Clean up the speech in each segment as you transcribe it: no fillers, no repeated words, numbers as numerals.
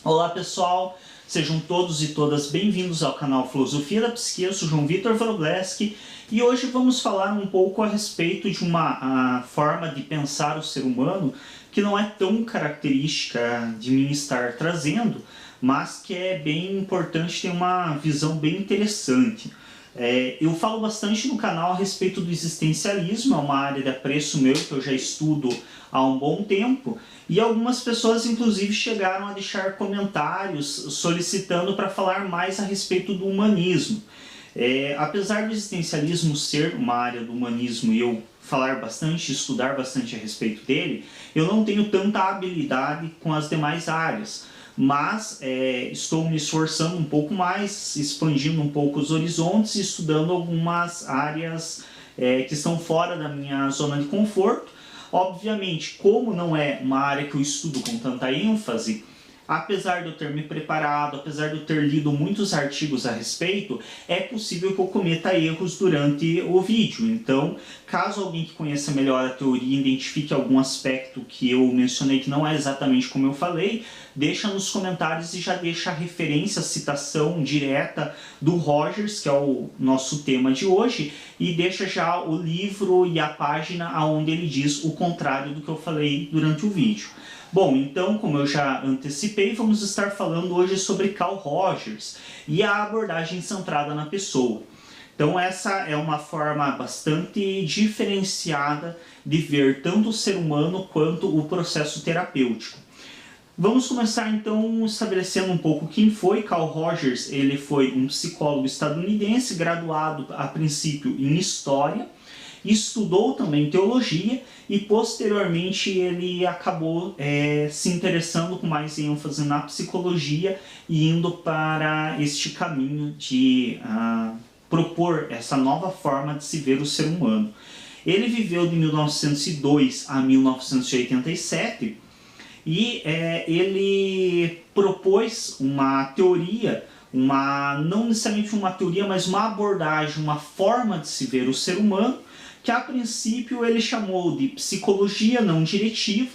Olá pessoal, sejam todos e todas bem-vindos ao canal Filosofia da Psique. Eu sou João Vitor Wróblewski e hoje vamos falar um pouco a respeito de uma forma de pensar o ser humano que não é tão característica de mim estar trazendo, mas que é bem importante, ter uma visão bem interessante. Eu falo bastante no canal a respeito do existencialismo, é uma área de apreço meu que eu já estudo há um bom tempo, e algumas pessoas inclusive chegaram a deixar comentários solicitando para falar mais a respeito do humanismo. Apesar do existencialismo ser uma área do humanismo e eu falar bastante, estudar bastante a respeito dele, eu não tenho tanta habilidade com as demais áreas. Mas estou me esforçando um pouco mais, expandindo um pouco os horizontes, estudando algumas áreas que estão fora da minha zona de conforto. Obviamente, como não é uma área que eu estudo com tanta ênfase, apesar de eu ter me preparado, apesar de eu ter lido muitos artigos a respeito, é possível que eu cometa erros durante o vídeo. Então, caso alguém que conheça melhor a teoria identifique algum aspecto que eu mencionei que não é exatamente como eu falei, deixa nos comentários e já deixa a referência, a citação direta do Rogers, que é o nosso tema de hoje, e deixa já o livro e a página onde ele diz o contrário do que eu falei durante o vídeo. Bom, então, como eu já antecipei, vamos estar falando hoje sobre Carl Rogers e a abordagem centrada na pessoa. Então essa é uma forma bastante diferenciada de ver tanto o ser humano quanto o processo terapêutico. Vamos começar então estabelecendo um pouco quem foi Carl Rogers. Ele foi um psicólogo estadunidense, graduado a princípio em História, estudou também Teologia e posteriormente ele acabou se interessando com mais ênfase na psicologia e indo para este caminho de propor essa nova forma de se ver o ser humano. Ele viveu de 1902 a 1987 e ele propôs uma teoria, não necessariamente uma teoria, mas uma abordagem, uma forma de se ver o ser humano, que a princípio ele chamou de psicologia não diretiva.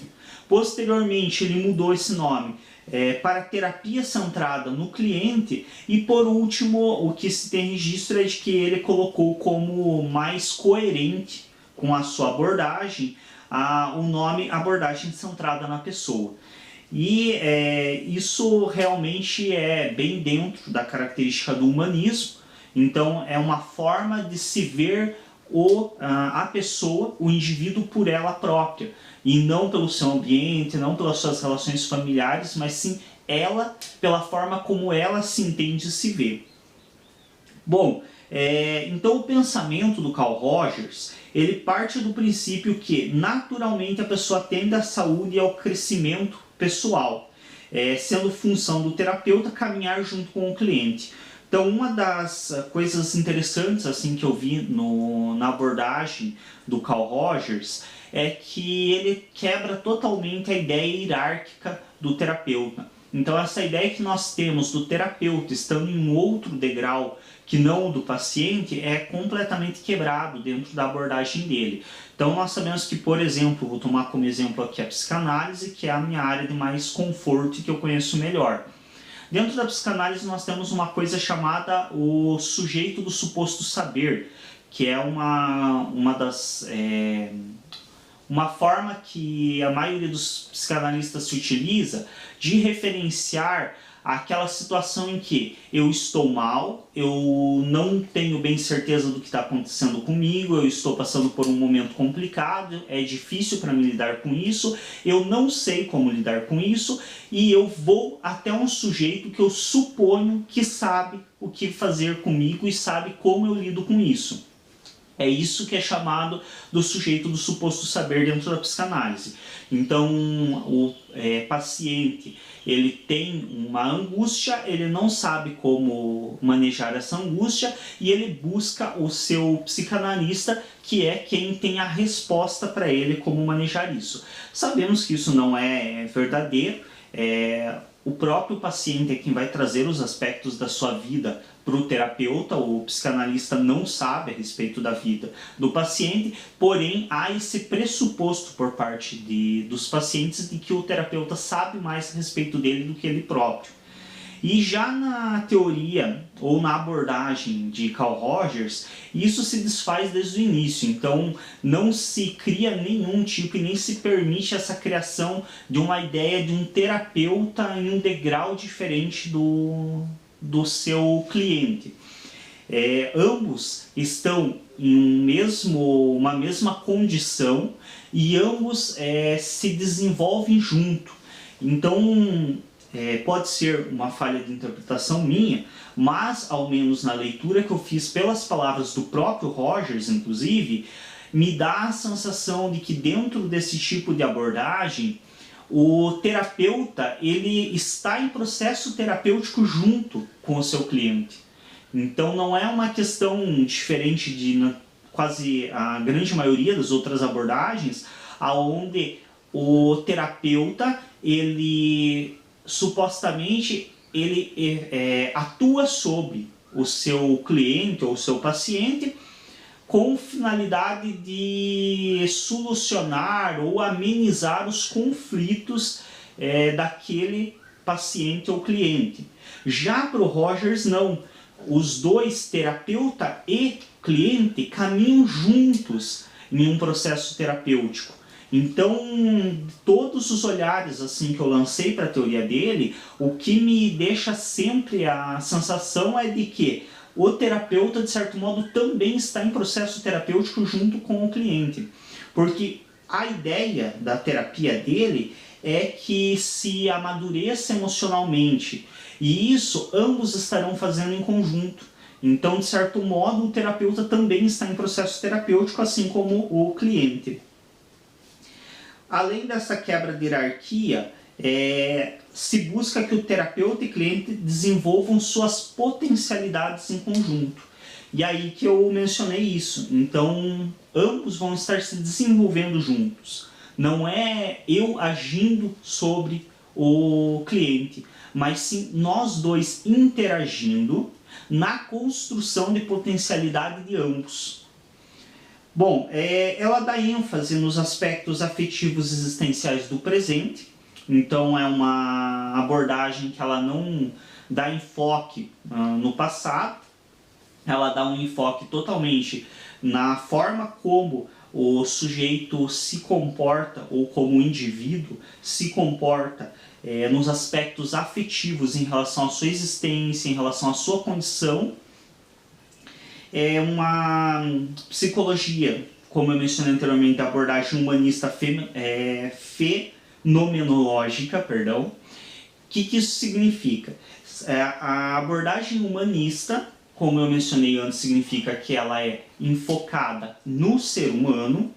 Posteriormente ele mudou esse nome para terapia centrada no cliente, e por último o que se tem registro é de que ele colocou como mais coerente com a sua abordagem o nome abordagem centrada na pessoa. E isso realmente é bem dentro da característica do humanismo. Então é uma forma de se ver a pessoa, o indivíduo, por ela própria, e não pelo seu ambiente, não pelas suas relações familiares, mas sim ela, pela forma como ela se entende e se vê. Bom, então o pensamento do Carl Rogers, ele parte do princípio que naturalmente a pessoa tende à saúde e ao crescimento pessoal, sendo função do terapeuta caminhar junto com o cliente. Então uma das coisas interessantes assim que eu vi na abordagem do Carl Rogers é que ele quebra totalmente a ideia hierárquica do terapeuta. Então essa ideia que nós temos do terapeuta estando em um outro degrau que não o do paciente é completamente quebrado dentro da abordagem dele. Então nós sabemos que, por exemplo, vou tomar como exemplo aqui a psicanálise, que é a minha área de mais conforto e que eu conheço melhor. Dentro da psicanálise nós temos uma coisa chamada o sujeito do suposto saber, que é uma forma que a maioria dos psicanalistas se utiliza de referenciar aquela situação em que eu estou mal, eu não tenho bem certeza do que está acontecendo comigo, eu estou passando por um momento complicado, é difícil para mim lidar com isso, eu não sei como lidar com isso, e eu vou até um sujeito que eu suponho que sabe o que fazer comigo e sabe como eu lido com isso. É isso que é chamado do sujeito do suposto saber dentro da psicanálise. Então o paciente, ele tem uma angústia, ele não sabe como manejar essa angústia e ele busca o seu psicanalista, que é quem tem a resposta para ele como manejar isso. Sabemos que isso não é verdadeiro. o próprio paciente é quem vai trazer os aspectos da sua vida para o terapeuta. O psicanalista não sabe a respeito da vida do paciente, porém há esse pressuposto por parte dos pacientes de que o terapeuta sabe mais a respeito dele do que ele próprio. E já na teoria ou na abordagem de Carl Rogers, isso se desfaz desde o início. Então não se cria nenhum tipo e nem se permite essa criação de uma ideia de um terapeuta em um degrau diferente do seu cliente. Ambos estão em uma mesma condição e ambos se desenvolvem junto. Então pode ser uma falha de interpretação minha, mas ao menos na leitura que eu fiz pelas palavras do próprio Rogers, inclusive, me dá a sensação de que dentro desse tipo de abordagem, o terapeuta ele está em processo terapêutico junto com o seu cliente. Então não é uma questão diferente de quase a grande maioria das outras abordagens, aonde o terapeuta ele supostamente atua sobre o seu cliente ou o seu paciente com finalidade de solucionar ou amenizar os conflitos daquele paciente ou cliente. Já para o Rogers não, os dois, terapeuta e cliente, caminham juntos em um processo terapêutico. Então, todos os olhares assim que eu lancei para a teoria dele, o que me deixa sempre a sensação é de que o terapeuta, de certo modo, também está em processo terapêutico junto com o cliente. Porque a ideia da terapia dele é que se amadureça emocionalmente. E isso ambos estarão fazendo em conjunto. Então, de certo modo, o terapeuta também está em processo terapêutico, assim como o cliente. Além dessa quebra de hierarquia, se busca que o terapeuta e cliente desenvolvam suas potencialidades em conjunto. E aí que eu mencionei isso. Então, ambos vão estar se desenvolvendo juntos. Não é eu agindo sobre o cliente, mas sim nós dois interagindo na construção de potencialidade de ambos. Bom, ela dá ênfase nos aspectos afetivos existenciais do presente. Então é uma abordagem que ela não dá enfoque no passado. Ela dá um enfoque totalmente na forma como o sujeito se comporta, ou como o indivíduo se comporta nos aspectos afetivos em relação à sua existência, em relação à sua condição. É uma psicologia, como eu mencionei anteriormente, a abordagem humanista fenomenológica, perdão. O que isso significa? A abordagem humanista, como eu mencionei antes, significa que ela é enfocada no ser humano.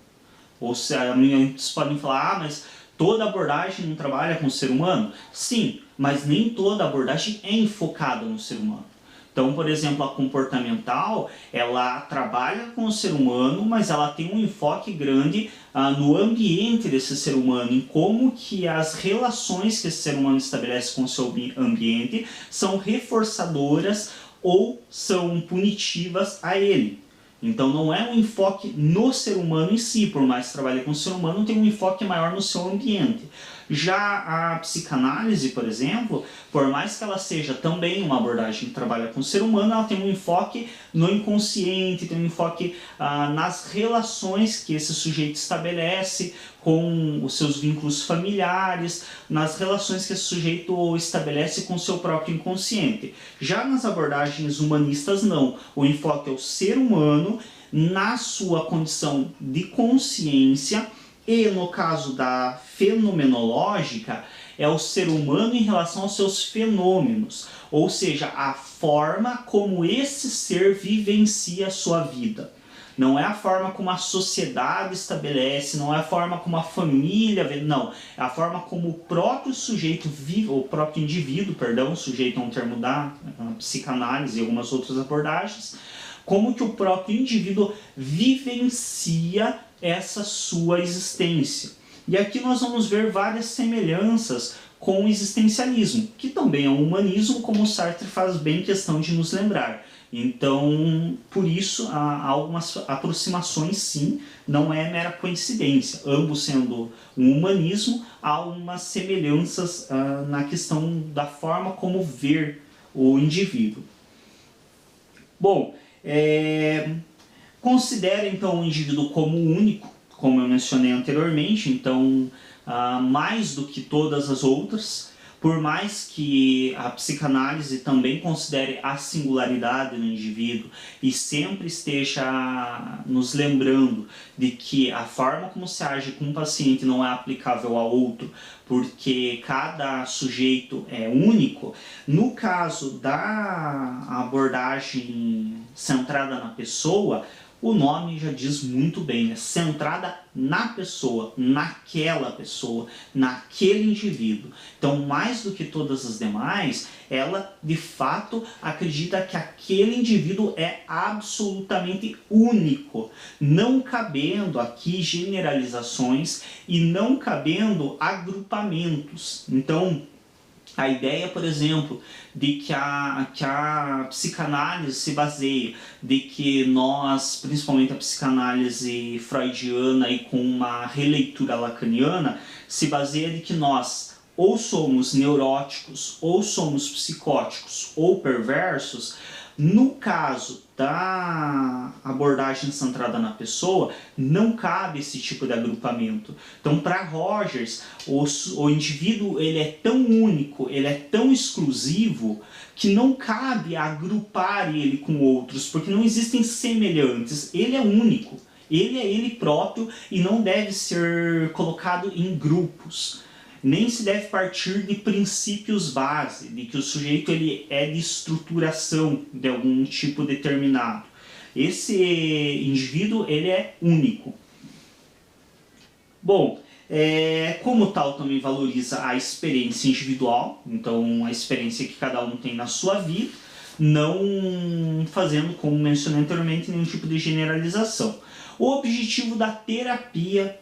Ou seja, muitos podem falar, mas toda abordagem não trabalha com o ser humano? Sim, mas nem toda abordagem é enfocada no ser humano. Então, por exemplo, a comportamental, ela trabalha com o ser humano, mas ela tem um enfoque grande no ambiente desse ser humano, em como que as relações que esse ser humano estabelece com o seu ambiente são reforçadoras ou são punitivas a ele. Então não é um enfoque no ser humano em si, por mais que trabalhe com o ser humano, tem um enfoque maior no seu ambiente. Já a psicanálise, por exemplo, por mais que ela seja também uma abordagem que trabalha com o ser humano, ela tem um enfoque no inconsciente, tem um enfoque nas relações que esse sujeito estabelece com os seus vínculos familiares, nas relações que esse sujeito estabelece com o seu próprio inconsciente. Já nas abordagens humanistas, não. O enfoque é o ser humano na sua condição de consciência. E no caso da fenomenológica, é o ser humano em relação aos seus fenômenos, ou seja, a forma como esse ser vivencia a sua vida. Não é a forma como a sociedade estabelece, não é a forma como a família vê, não. É a forma como o próprio sujeito vive, o próprio indivíduo, perdão, sujeito é um termo da psicanálise e algumas outras abordagens, como que o próprio indivíduo vivencia essa sua existência. E aqui nós vamos ver várias semelhanças com o existencialismo, que também é um humanismo, como o Sartre faz bem questão de nos lembrar. Então, por isso, há algumas aproximações, sim, não é mera coincidência. Ambos sendo um humanismo, há algumas semelhanças na questão da forma como ver o indivíduo. Bom, considera então o indivíduo como único, como eu mencionei anteriormente, então mais do que todas as outras, por mais que a psicanálise também considere a singularidade no indivíduo e sempre esteja nos lembrando de que a forma como se age com um paciente não é aplicável a outro, porque cada sujeito é único, no caso da abordagem centrada na pessoa, o nome já diz muito bem, é centrada na pessoa, naquela pessoa, naquele indivíduo. Então, mais do que todas as demais, ela de fato acredita que aquele indivíduo é absolutamente único, não cabendo aqui generalizações e não cabendo agrupamentos. Então, a ideia, por exemplo, de que a psicanálise se baseia, de que nós, principalmente a psicanálise freudiana e com uma releitura lacaniana, se baseia de que nós ou somos neuróticos, ou somos psicóticos, ou perversos. No caso da abordagem centrada na pessoa, não cabe esse tipo de agrupamento. Então, para Rogers, o indivíduo ele é tão único, ele é tão exclusivo, que não cabe agrupar ele com outros, porque não existem semelhantes. Ele é único, ele é ele próprio e não deve ser colocado em grupos. Nem se deve partir de princípios base, de que o sujeito ele é de estruturação de algum tipo determinado. Esse indivíduo ele é único. Bom, como tal também valoriza a experiência individual, então a experiência que cada um tem na sua vida, não fazendo, como mencionei anteriormente, nenhum tipo de generalização. O objetivo da terapia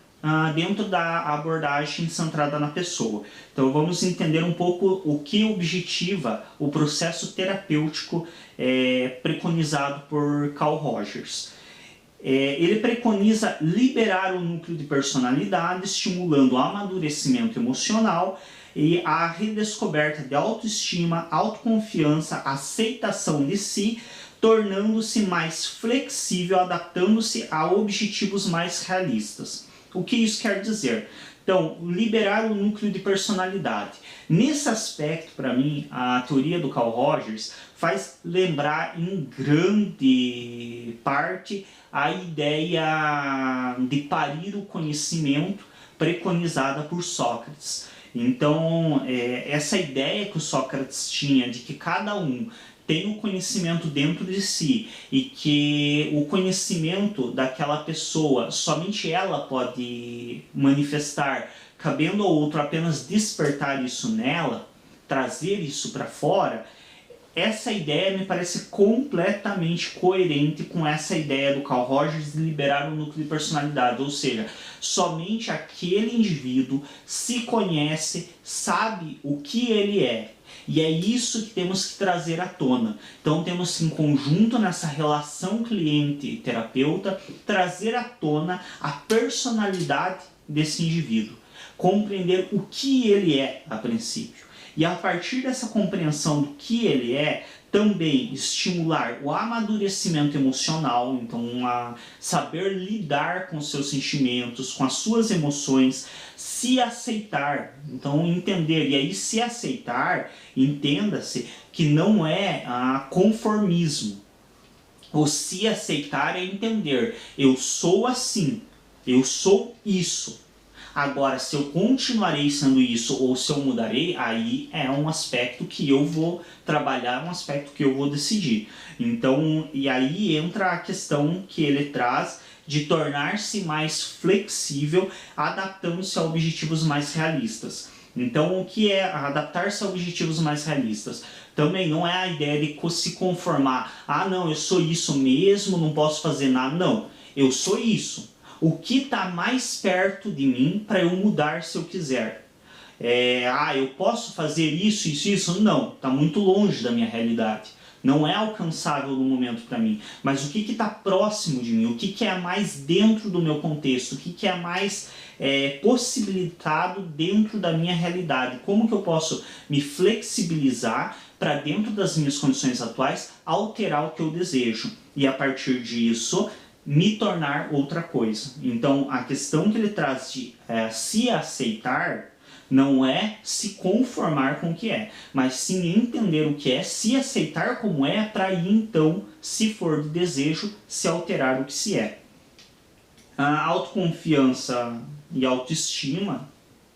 dentro da abordagem centrada na pessoa. Então vamos entender um pouco o que objetiva o processo terapêutico preconizado por Carl Rogers. Ele preconiza liberar o núcleo de personalidade, estimulando o amadurecimento emocional e a redescoberta de autoestima, autoconfiança, aceitação de si, tornando-se mais flexível, adaptando-se a objetivos mais realistas. O que isso quer dizer? Então, liberar o núcleo de personalidade. Nesse aspecto, para mim, a teoria do Carl Rogers faz lembrar em grande parte a ideia de parir o conhecimento preconizada por Sócrates. Então, essa ideia que o Sócrates tinha de que cada um tem o conhecimento dentro de si e que o conhecimento daquela pessoa, somente ela pode manifestar, cabendo ao outro apenas despertar isso nela, trazer isso para fora, essa ideia me parece completamente coerente com essa ideia do Carl Rogers de liberar o núcleo de personalidade, ou seja, somente aquele indivíduo se conhece, sabe o que ele é. E é isso que temos que trazer à tona. Então temos em conjunto nessa relação cliente-terapeuta, trazer à tona a personalidade desse indivíduo. Compreender o que ele é a princípio. E a partir dessa compreensão do que ele é, também estimular o amadurecimento emocional, então a saber lidar com seus sentimentos, com as suas emoções, se aceitar, então entender, e aí se aceitar, entenda-se que não é conformismo, o se aceitar é entender, eu sou assim, eu sou isso. Agora, se eu continuarei sendo isso ou se eu mudarei, aí é um aspecto que eu vou trabalhar, um aspecto que eu vou decidir. Então, e aí entra a questão que ele traz de tornar-se mais flexível, adaptando-se a objetivos mais realistas. Então, o que é adaptar-se a objetivos mais realistas? Também não é a ideia de se conformar. Ah, não, eu sou isso mesmo, não posso fazer nada. Não, eu sou isso. O que está mais perto de mim para eu mudar se eu quiser? eu posso fazer isso, isso, isso. Não, está muito longe da minha realidade. Não é alcançável no momento para mim. Mas o que está próximo de mim? O que é mais dentro do meu contexto? O que é mais possibilitado dentro da minha realidade? Como que eu posso me flexibilizar para, dentro das minhas condições atuais, alterar o que eu desejo? E a partir disso, me tornar outra coisa. Então, a questão que ele traz de se aceitar não é se conformar com o que é, mas sim entender o que é, se aceitar como é, para aí então, se for de desejo, se alterar o que se é. A autoconfiança e autoestima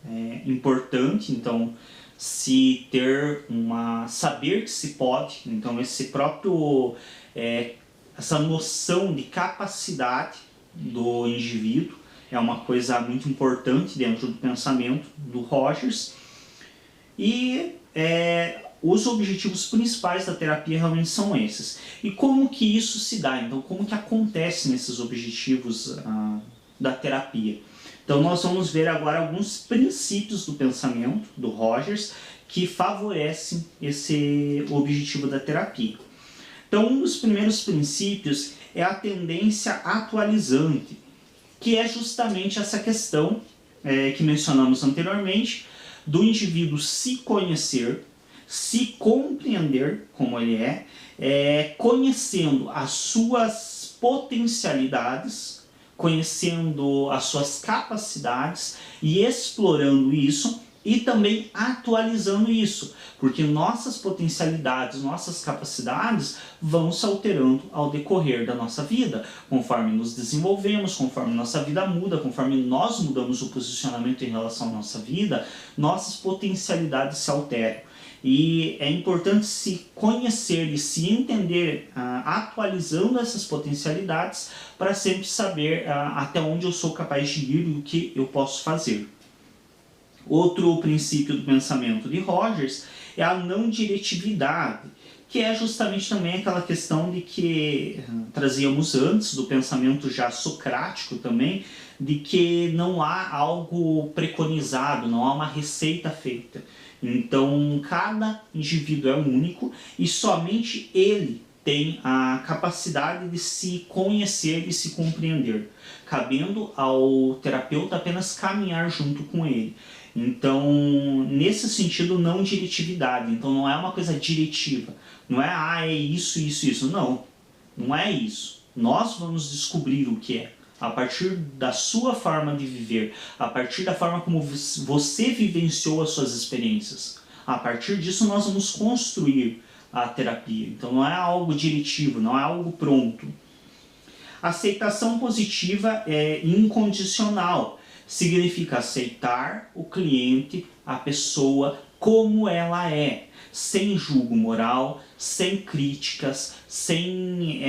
é importante, então se ter saber que se pode, então esse próprio essa noção de capacidade do indivíduo é uma coisa muito importante dentro do pensamento do Rogers. E os objetivos principais da terapia realmente são esses. E como que isso se dá? Então, como que acontece nesses objetivos da terapia? Então, nós vamos ver agora alguns princípios do pensamento do Rogers que favorecem esse objetivo da terapia. Então, um dos primeiros princípios é a tendência atualizante, que é justamente essa questão que mencionamos anteriormente, do indivíduo se conhecer, se compreender como ele conhecendo as suas potencialidades, conhecendo as suas capacidades e explorando isso, e também atualizando isso, porque nossas potencialidades, nossas capacidades vão se alterando ao decorrer da nossa vida, conforme nos desenvolvemos, conforme nossa vida muda, conforme nós mudamos o posicionamento em relação à nossa vida, nossas potencialidades se alteram. E é importante se conhecer e se entender atualizando essas potencialidades para sempre saber até onde eu sou capaz de ir e o que eu posso fazer. Outro princípio do pensamento de Rogers é a não diretividade, que é justamente também aquela questão de que trazíamos antes, do pensamento já socrático também, de que não há algo preconizado, não há uma receita feita. Então, cada indivíduo é único e somente ele tem a capacidade de se conhecer e se compreender, cabendo ao terapeuta apenas caminhar junto com ele. Então, nesse sentido, não diretividade. Então, não é uma coisa diretiva. Não é, é isso, isso, isso. Não, não é isso. Nós vamos descobrir o que é. A partir da sua forma de viver, a partir da forma como você vivenciou as suas experiências. A partir disso, nós vamos construir a terapia. Então, não é algo diretivo, não é algo pronto. Aceitação positiva é incondicional. Significa aceitar o cliente, a pessoa, como ela é, sem julgo moral, sem críticas, sem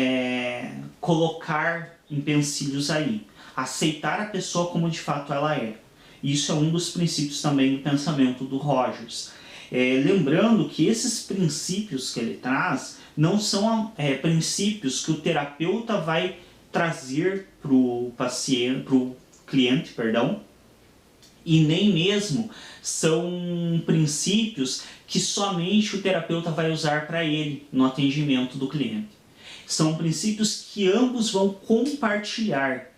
colocar empecilhos aí. Aceitar a pessoa como de fato ela é. Isso é um dos princípios também do pensamento do Rogers. Lembrando que esses princípios que ele traz não são princípios que o terapeuta vai trazer para o paciente, cliente, e nem mesmo são princípios que somente o terapeuta vai usar para ele no atendimento do cliente. São princípios que ambos vão compartilhar.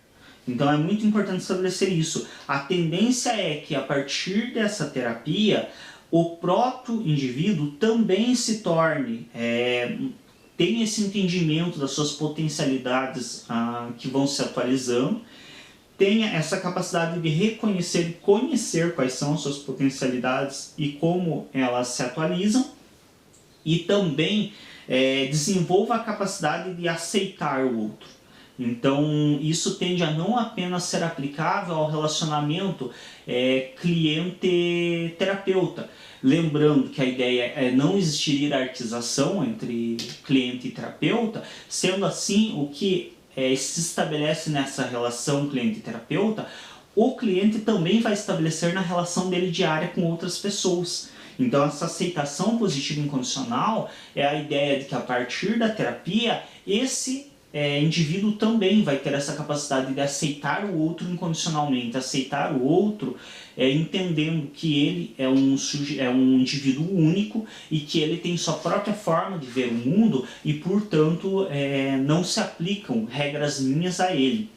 Então é muito importante estabelecer isso. A tendência é que a partir dessa terapia, o próprio indivíduo também se torne, tenha esse entendimento das suas potencialidades que vão se atualizando, tenha essa capacidade de reconhecer e conhecer quais são as suas potencialidades e como elas se atualizam, e também desenvolva a capacidade de aceitar o outro. Então, isso tende a não apenas ser aplicável ao relacionamento cliente-terapeuta. Lembrando que a ideia é não existir hierarquização entre cliente e terapeuta, sendo assim, o que se estabelece nessa relação cliente-terapeuta, o cliente também vai estabelecer na relação dele diária com outras pessoas. Então, essa aceitação positiva incondicional é a ideia de que a partir da terapia, esse indivíduo também vai ter essa capacidade de aceitar o outro incondicionalmente, aceitar o outro entendendo que ele é um indivíduo único e que ele tem sua própria forma de ver o mundo e, portanto, não se aplicam regras minhas a ele.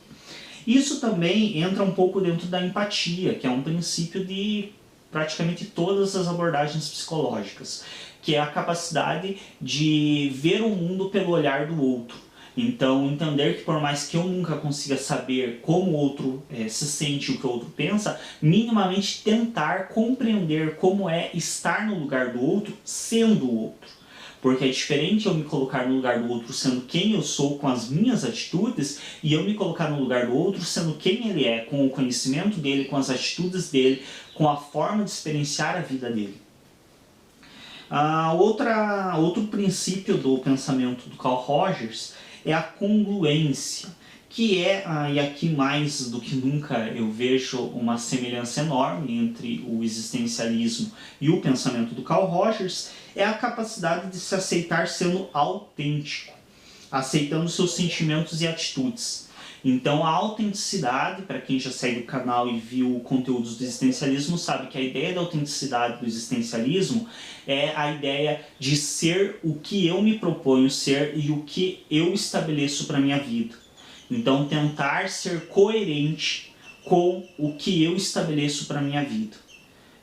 Isso também entra um pouco dentro da empatia, que é um princípio de praticamente todas as abordagens psicológicas, que é a capacidade de ver o mundo pelo olhar do outro. Então, entender que por mais que eu nunca consiga saber como o outro se sente, o que o outro pensa, minimamente tentar compreender como é estar no lugar do outro sendo o outro. Porque é diferente eu me colocar no lugar do outro sendo quem eu sou com as minhas atitudes e eu me colocar no lugar do outro sendo quem ele é, com o conhecimento dele, com as atitudes dele, com a forma de experienciar a vida dele. Outro princípio do pensamento do Carl Rogers é a congruência, que e aqui mais do que nunca eu vejo uma semelhança enorme entre o existencialismo e o pensamento do Carl Rogers, é a capacidade de se aceitar sendo autêntico, aceitando seus sentimentos e atitudes. Então a autenticidade, para quem já segue o canal e viu conteúdos do existencialismo, sabe que a ideia da autenticidade do existencialismo é a ideia de ser o que eu me proponho ser e o que eu estabeleço para a minha vida. Então tentar ser coerente com o que eu estabeleço para a minha vida.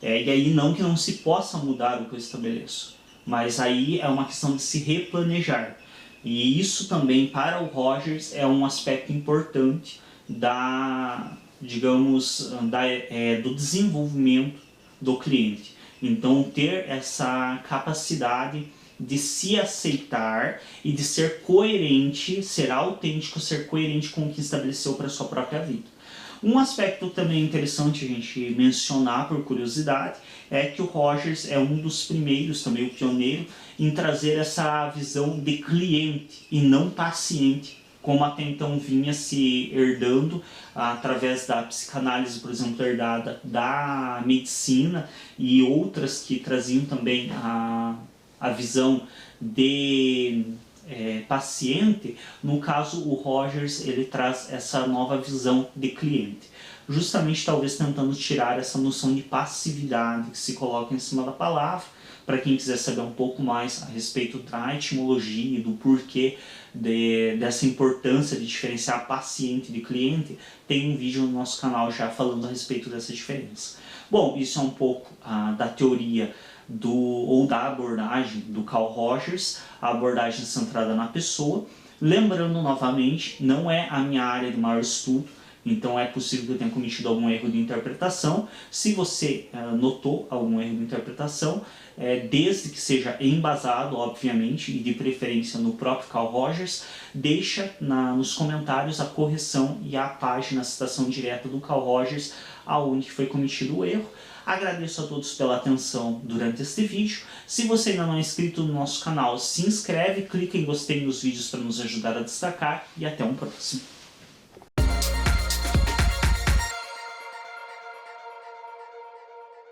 E aí não que não se possa mudar o que eu estabeleço, mas aí é uma questão de se replanejar. E isso também, para o Rogers, é um aspecto importante do desenvolvimento do cliente. Então, ter essa capacidade de se aceitar e de ser coerente, ser autêntico, ser coerente com o que estabeleceu para a sua própria vida. Um aspecto também interessante a gente mencionar por curiosidade é que o Rogers é um dos primeiros, também o pioneiro, em trazer essa visão de cliente e não paciente, como até então vinha se herdando através da psicanálise, por exemplo, herdada da medicina e outras que traziam também a visão de paciente. No caso, o Rogers ele traz essa nova visão de cliente, justamente talvez tentando tirar essa noção de passividade que se coloca em cima da palavra. Para quem quiser saber um pouco mais a respeito da etimologia e do porquê dessa importância de diferenciar paciente de cliente, tem um vídeo no nosso canal já falando a respeito dessa diferença. Bom, isso é um pouco da teoria ou da abordagem do Carl Rogers, a abordagem centrada na pessoa. Lembrando novamente, não é a minha área de maior estudo, então é possível que eu tenha cometido algum erro de interpretação. Se você notou algum erro de interpretação, desde que seja embasado, obviamente, e de preferência no próprio Carl Rogers, deixa nos comentários a correção e a página, a citação direta do Carl Rogers, aonde foi cometido o erro. Agradeço a todos pela atenção durante este vídeo. Se você ainda não é inscrito no nosso canal, se inscreve, clica em gostei nos vídeos para nos ajudar a destacar e até um próximo.